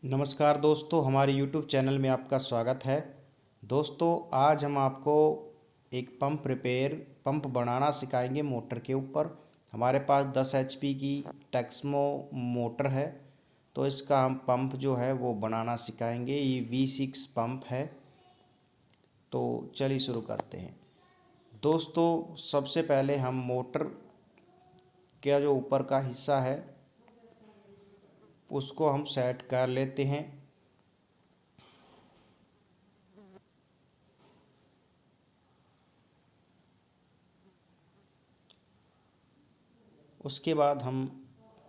नमस्कार दोस्तों, हमारे YouTube चैनल में आपका स्वागत है। दोस्तों, आज हम आपको एक पंप बनाना सिखाएंगे मोटर के ऊपर। हमारे पास 10 HP की टेक्समो मोटर है, तो इसका हम पंप जो है वो बनाना सिखाएंगे। ये V6 पंप है। तो चलिए शुरू करते हैं। दोस्तों, सबसे पहले हम मोटर का जो ऊपर का हिस्सा है उसको हम सेट कर लेते हैं। उसके बाद हम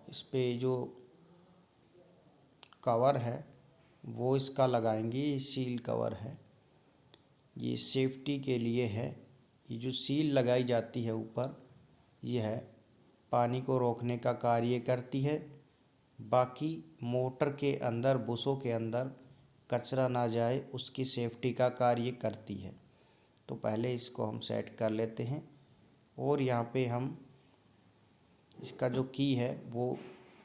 इस पे जो कवर है वो इसका लगाएंगे। ये सील कवर है, ये सेफ्टी के लिए है। ये जो सील लगाई जाती है ऊपर, ये है पानी को रोकने का कार्य करती है। बाकी मोटर के अंदर, बुशों के अंदर कचरा ना जाए, उसकी सेफ्टी का कार्य करती है। तो पहले इसको हम सेट कर लेते हैं और यहाँ पे हम इसका जो की है वो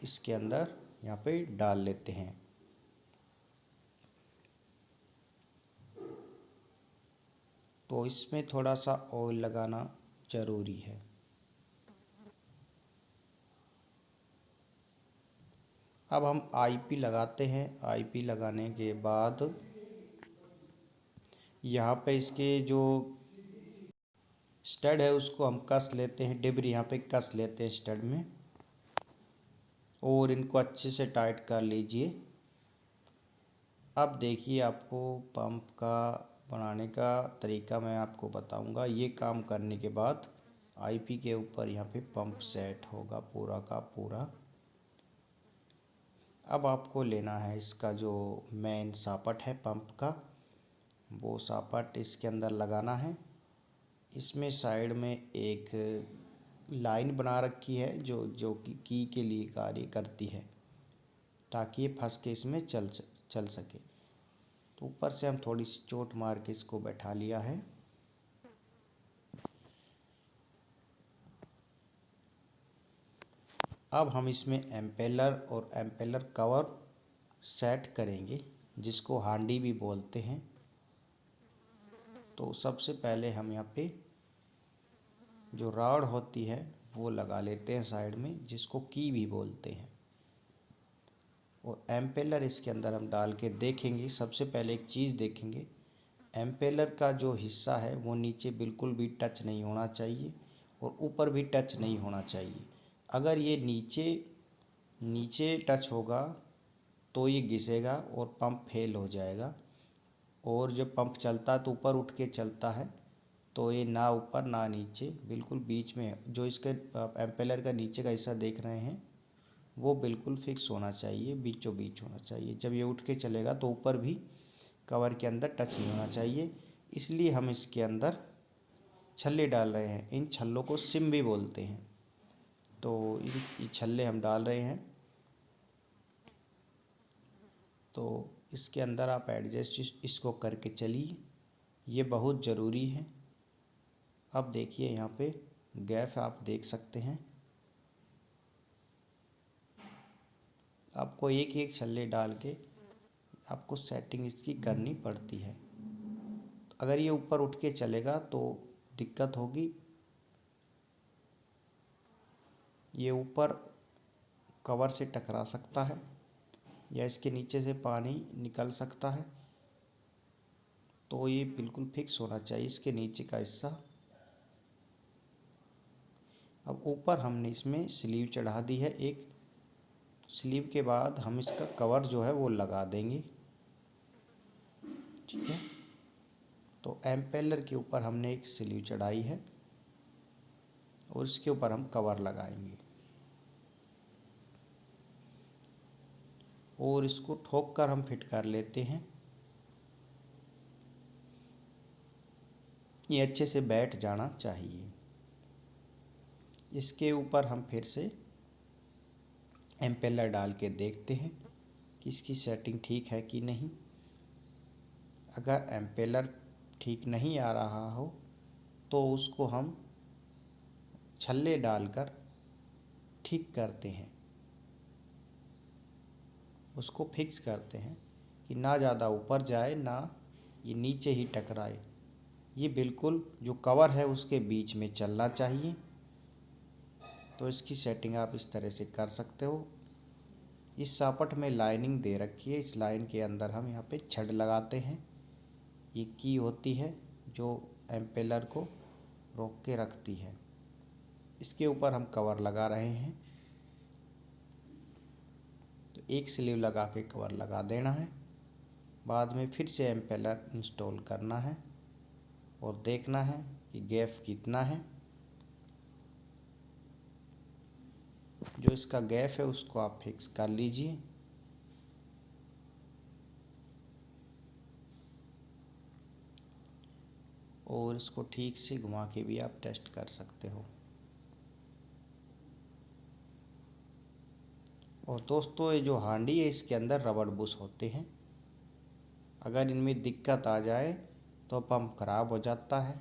इसके अंदर यहाँ पे डाल लेते हैं। तो इसमें थोड़ा सा ऑयल लगाना ज़रूरी है। अब हम आईपी लगाते हैं। आईपी लगाने के बाद यहाँ पे इसके जो स्टड है उसको हम कस लेते हैं। डिब्री यहाँ पे कस लेते हैं स्टड में, और इनको अच्छे से टाइट कर लीजिए। अब देखिए, आपको पंप का बनाने का तरीका मैं आपको बताऊंगा। ये काम करने के बाद आईपी के ऊपर यहाँ पे पंप सेट होगा पूरा का पूरा। अब आपको लेना है इसका जो मेन सापट है पंप का, वो सापट इसके अंदर लगाना है। इसमें साइड में एक लाइन बना रखी है जो जो की के लिए कार्य करती है, ताकि ये फंस के इसमें चल सके। तो ऊपर से हम थोड़ी सी चोट मार के इसको बैठा लिया है। अब हम इसमें एम्पेलर और एम्पेलर कवर सेट करेंगे, जिसको हांडी भी बोलते हैं। तो सबसे पहले हम यहाँ पे जो रॉड होती है वो लगा लेते हैं साइड में, जिसको की भी बोलते हैं। और एम्पेलर इसके अंदर हम डाल के देखेंगे। सबसे पहले एक चीज़ देखेंगे, एम्पेलर का जो हिस्सा है वो नीचे बिल्कुल भी टच नहीं होना चाहिए और ऊपर भी टच नहीं होना चाहिए। अगर ये नीचे नीचे टच होगा तो ये घिसेगा और पंप फेल हो जाएगा। और जब पंप चलता है तो ऊपर उठ के चलता है, तो ये ना ऊपर ना नीचे, बिल्कुल बीच में है। जो इसके एम्पेलर का नीचे का हिस्सा देख रहे हैं वो बिल्कुल फिक्स होना चाहिए, बीचों बीच होना चाहिए। जब ये उठ के चलेगा तो ऊपर भी कवर के अंदर टच नहीं होना चाहिए। इसलिए हम इसके अंदर छल्ले डाल रहे हैं। इन छल्लों को सिम भी बोलते हैं। तो ये छल्ले हम डाल रहे हैं। तो इसके अंदर आप एडजस्ट इसको करके चलिए, ये बहुत ज़रूरी है। अब देखिए, यहाँ पे गैप आप देख सकते हैं। आपको एक एक छल्ले डाल के आपको सेटिंग इसकी करनी पड़ती है। अगर ये ऊपर उठ के चलेगा तो दिक्कत होगी। ये ऊपर कवर से टकरा सकता है या इसके नीचे से पानी निकल सकता है। तो ये बिल्कुल फिक्स होना चाहिए इसके नीचे का हिस्सा। अब ऊपर हमने इसमें स्लीव चढ़ा दी है एक। स्लीव के बाद हम इसका कवर जो है वो लगा देंगे। ठीक है। तो एम्पेलर के ऊपर हमने एक स्लीव चढ़ाई है और इसके ऊपर हम कवर लगाएंगे और इसको ठोक कर हम फिट कर लेते हैं। ये अच्छे से बैठ जाना चाहिए। इसके ऊपर हम फिर से एम्पेलर डाल के देखते हैं कि इसकी सेटिंग ठीक है कि नहीं। अगर एम्पेलर ठीक नहीं आ रहा हो तो उसको हम छल्ले डालकर ठीक करते हैं। उसको फिक्स करते हैं कि ना ज़्यादा ऊपर जाए ना ये नीचे ही टकराए। ये बिल्कुल जो कवर है उसके बीच में चलना चाहिए। तो इसकी सेटिंग आप इस तरह से कर सकते हो। इस सापट में लाइनिंग दे रखी है, इस लाइन के अंदर हम यहाँ पे छड़ लगाते हैं। ये की होती है जो एम्पेलर को रोक के रखती है। इसके ऊपर हम कवर लगा रहे हैं। तो एक स्लीव लगा के कवर लगा देना है। बाद में फिर से एम्पेलर इंस्टॉल करना है और देखना है कि गैप कितना है। जो इसका गैप है उसको आप फिक्स कर लीजिए। और इसको ठीक से घुमा के भी आप टेस्ट कर सकते हो। और दोस्तों ये जो हांडी है इसके अंदर रबड़ बुश होते हैं। अगर इनमें दिक्कत आ जाए तो पंप खराब हो जाता है,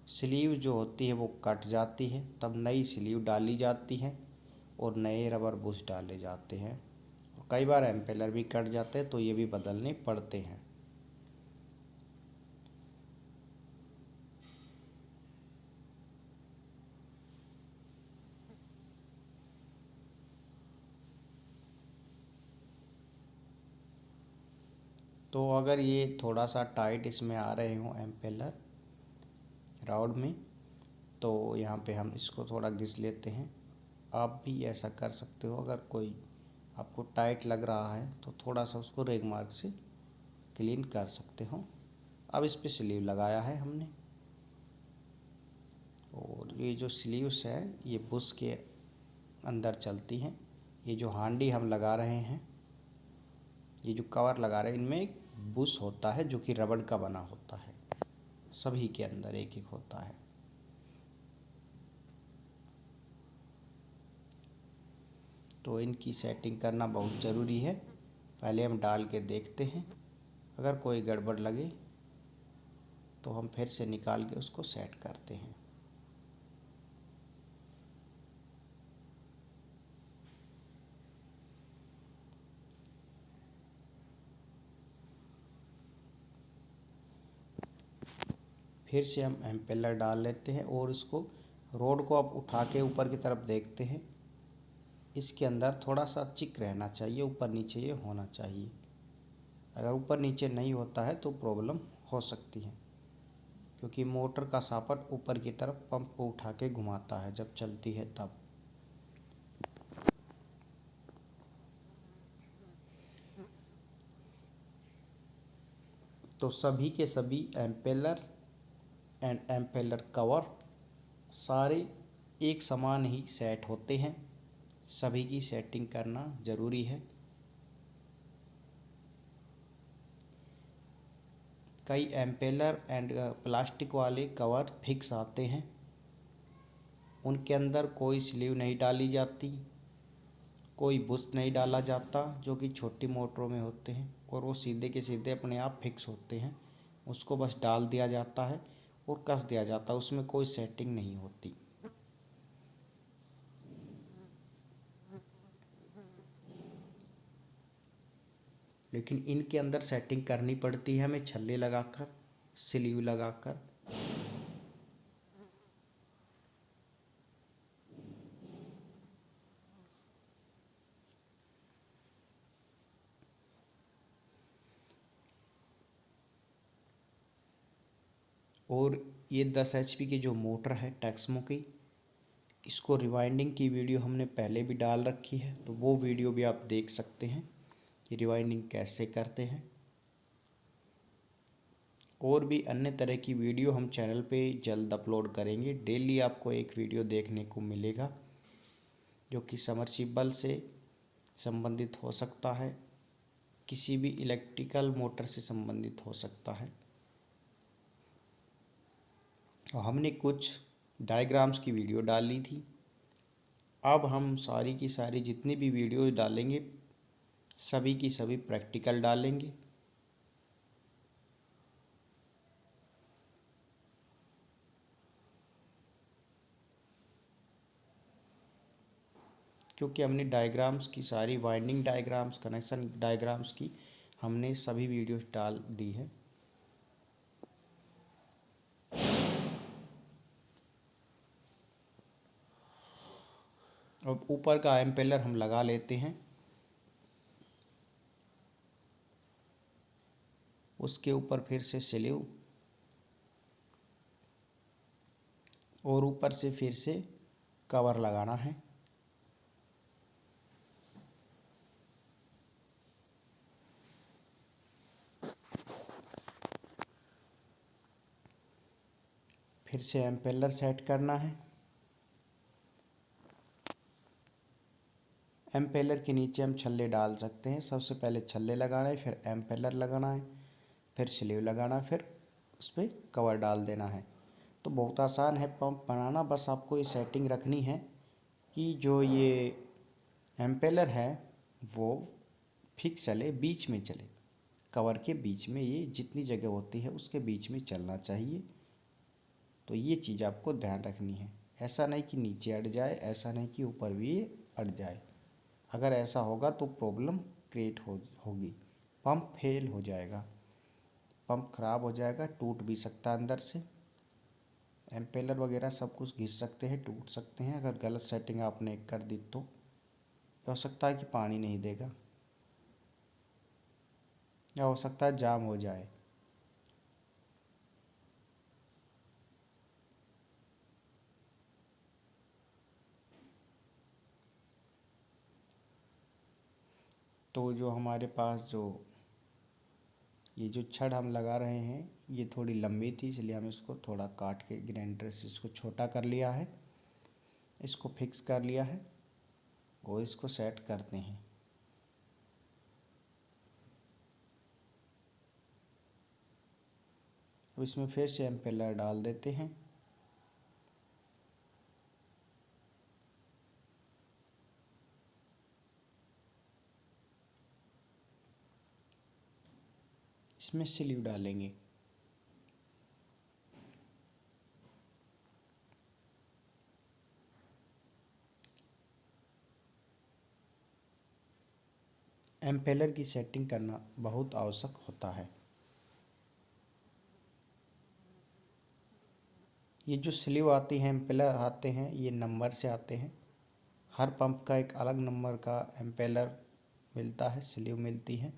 स्लीव जो होती है वो कट जाती है, तब नई स्लीव डाली जाती है और नए रबर बुश डाले जाते हैं। और कई बार एम्पेलर भी कट जाते हैं तो ये भी बदलने पड़ते हैं। तो अगर ये थोड़ा सा टाइट इसमें आ रहे हों एम्पेलर राउड में, तो यहाँ पे हम इसको थोड़ा घिस लेते हैं। आप भी ऐसा कर सकते हो। अगर कोई आपको टाइट लग रहा है तो थोड़ा सा उसको रेग मार्क से क्लीन कर सकते हो। अब इस पे स्लीव लगाया है हमने, और ये जो स्लीव्स है ये बुश के अंदर चलती हैं। ये जो हांडी हम लगा रहे हैं, ये जो कवर लगा रहे हैं, इनमें एक बुश होता है जो कि रबड़ का बना होता है। सभी के अंदर एक एक होता है। तो इनकी सेटिंग करना बहुत ज़रूरी है। पहले हम डाल के देखते हैं, अगर कोई गड़बड़ लगे तो हम फिर से निकाल के उसको सेट करते हैं। फिर से हम एम्पेलर डाल लेते हैं और इसको रोड को आप उठा के ऊपर की तरफ देखते हैं। इसके अंदर थोड़ा सा चिक रहना चाहिए, ऊपर नीचे ये होना चाहिए। अगर ऊपर नीचे नहीं होता है तो प्रॉब्लम हो सकती है, क्योंकि मोटर का सापट ऊपर की तरफ पंप को उठा के घुमाता है जब चलती है तब। तो सभी के सभी एम्पेलर एंड एम्पेलर कवर सारे एक समान ही सेट होते हैं। सभी की सेटिंग करना ज़रूरी है। कई एम्पेलर एंड प्लास्टिक वाले कवर फिक्स आते हैं, उनके अंदर कोई स्लीव नहीं डाली जाती, कोई बुश नहीं डाला जाता, जो कि छोटी मोटरों में होते हैं, और वो सीधे के सीधे अपने आप फिक्स होते हैं। उसको बस डाल दिया जाता है और कस दिया जाता है, उसमें कोई सेटिंग नहीं होती। लेकिन इनके अंदर सेटिंग करनी पड़ती है हमें, छल्ले लगाकर, स्लीव लगाकर। और ये 10 HP की जो मोटर है टेक्समो की, इसको रिवाइंडिंग की वीडियो हमने पहले भी डाल रखी है, तो वो वीडियो भी आप देख सकते हैं कि रिवाइंडिंग कैसे करते हैं। और भी अन्य तरह की वीडियो हम चैनल पे जल्द अपलोड करेंगे। डेली आपको एक वीडियो देखने को मिलेगा जो कि समरसीबल से संबंधित हो सकता है, किसी भी इलेक्ट्रिकल मोटर से संबंधित हो सकता है। और हमने कुछ डायग्राम्स की वीडियो डाली थी। अब हम सारी की सारी जितनी भी वीडियो डालेंगे सभी की सभी प्रैक्टिकल डालेंगे। क्योंकि हमने डायग्राम्स की सारी वाइंडिंग डायग्राम्स, कनेक्शन डायग्राम्स की हमने सभी वीडियोस डाल दी है। अब ऊपर का एम्पेलर हम लगा लेते हैं। उसके ऊपर फिर से स्लीव और ऊपर से फिर से कवर लगाना है। फिर से एम्पेलर सेट करना है। एम्पेलर के नीचे हम छल्ले डाल सकते हैं। सबसे पहले छल्ले लगाना है, फिर एम्पेलर लगाना है, फिर स्लीव लगाना है, फिर उस पर कवर डाल देना है। तो बहुत आसान है पंप बनाना। बस आपको ये सेटिंग रखनी है कि जो ये एम्पेलर है वो फिक्स चले, बीच में चले, कवर के बीच में, ये जितनी जगह होती है उसके बीच में चलना चाहिए। तो ये चीज़ आपको ध्यान रखनी है। ऐसा नहीं कि नीचे अट जाए, ऐसा नहीं कि ऊपर भी ये अट जाए। अगर ऐसा होगा तो प्रॉब्लम क्रिएट होगी, पंप फेल हो जाएगा, पंप ख़राब हो जाएगा, टूट भी सकता है अंदर से। एम्पेलर वगैरह सब कुछ घिस सकते हैं, टूट सकते हैं अगर गलत सेटिंग आपने कर दी तो। हो सकता है कि पानी नहीं देगा, या हो सकता है जाम हो जाए। तो जो हमारे पास जो ये जो छड़ हम लगा रहे हैं ये थोड़ी लंबी थी, इसलिए हम इसको थोड़ा काट के ग्राइंडर से इसको छोटा कर लिया है, इसको फिक्स कर लिया है और इसको सेट करते हैं। अब इसमें फिर से एम्पेलर डाल देते हैं। इसमें स्लीव डालेंगे। एम्पेलर की सेटिंग करना बहुत आवश्यक होता है। ये जो स्लीव आती हैं, एम्पेलर आते हैं, ये नंबर से आते हैं। हर पंप का एक अलग नंबर का एम्पेलर मिलता है, स्लीव मिलती है।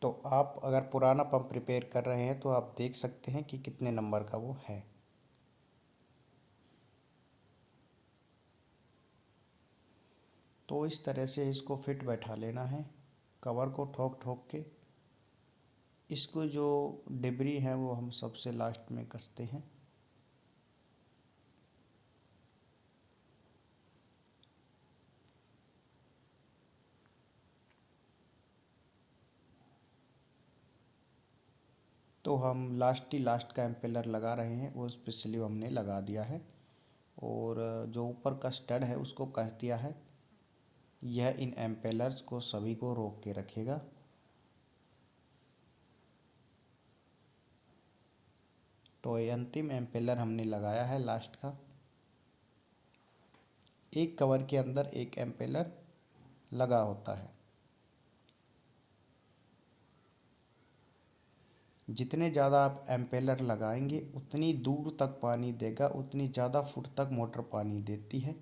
तो आप अगर पुराना पंप रिपेयर कर रहे हैं तो आप देख सकते हैं कि कितने नंबर का वो है। तो इस तरह से इसको फिट बैठा लेना है, कवर को ठोक ठोक के। इसको जो डिब्री है वो हम सबसे लास्ट में कसते हैं। तो हम लास्ट का एम्पेलर लगा रहे हैं, वो उस पर स्लीव हमने लगा दिया है और जो ऊपर का स्टड है उसको कस दिया है। यह इन एम्पेलर्स को सभी को रोक के रखेगा। तो ये अंतिम एम्पेलर हमने लगाया है लास्ट का। एक कवर के अंदर एक एम्पेलर लगा होता है। जितने ज़्यादा आप एम्पेलर लगाएंगे उतनी दूर तक पानी देगा, उतनी ज़्यादा फुट तक मोटर पानी देती है,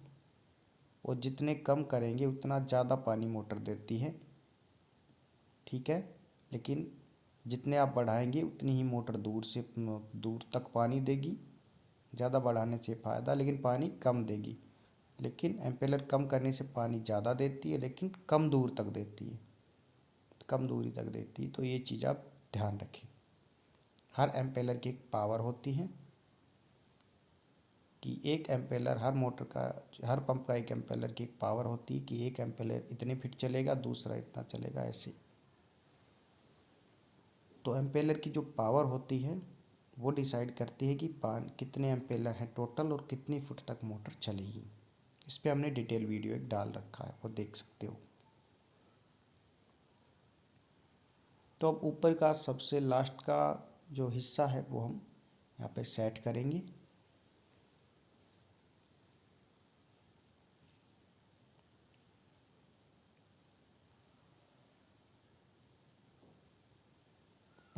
और जितने कम करेंगे उतना ज़्यादा पानी मोटर देती है। ठीक है, लेकिन जितने आप बढ़ाएंगे उतनी ही मोटर दूर तक पानी देगी। ज़्यादा बढ़ाने से फ़ायदा, लेकिन पानी कम देगी। लेकिन एम्पेलर कम करने से पानी ज़्यादा देती है, लेकिन कम दूर तक देती है, कम दूरी तक देती है। तो ये चीज़ आप ध्यान रखें। हर एम्पेलर की एक पावर होती है कि एक एम्पेलर, हर मोटर का, हर पंप का एक एम्पेलर की एक पावर होती है कि एक एम्पेलर इतने फिट चलेगा, दूसरा इतना चलेगा, ऐसे। तो एम्पेलर की जो पावर होती है वो डिसाइड करती है कि कितने एम्पेलर हैं टोटल और कितनी फुट तक मोटर चलेगी। इस पर हमने डिटेल वीडियो एक डाल रखा है, वो देख सकते हो। तो अब ऊपर का सबसे लास्ट का जो हिस्सा है वो हम यहाँ पे सेट करेंगे।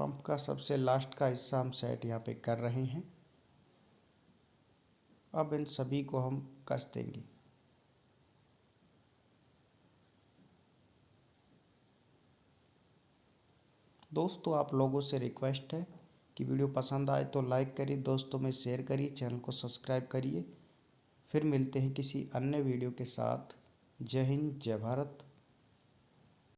पंप का सबसे लास्ट का हिस्सा हम सेट यहाँ पे कर रहे हैं। अब इन सभी को हम कस देंगे। दोस्तों, आप लोगों से रिक्वेस्ट है कि वीडियो पसंद आए तो लाइक करिए, दोस्तों में शेयर करिए, चैनल को सब्सक्राइब करिए। फिर मिलते हैं किसी अन्य वीडियो के साथ। जय हिंद, जय भारत।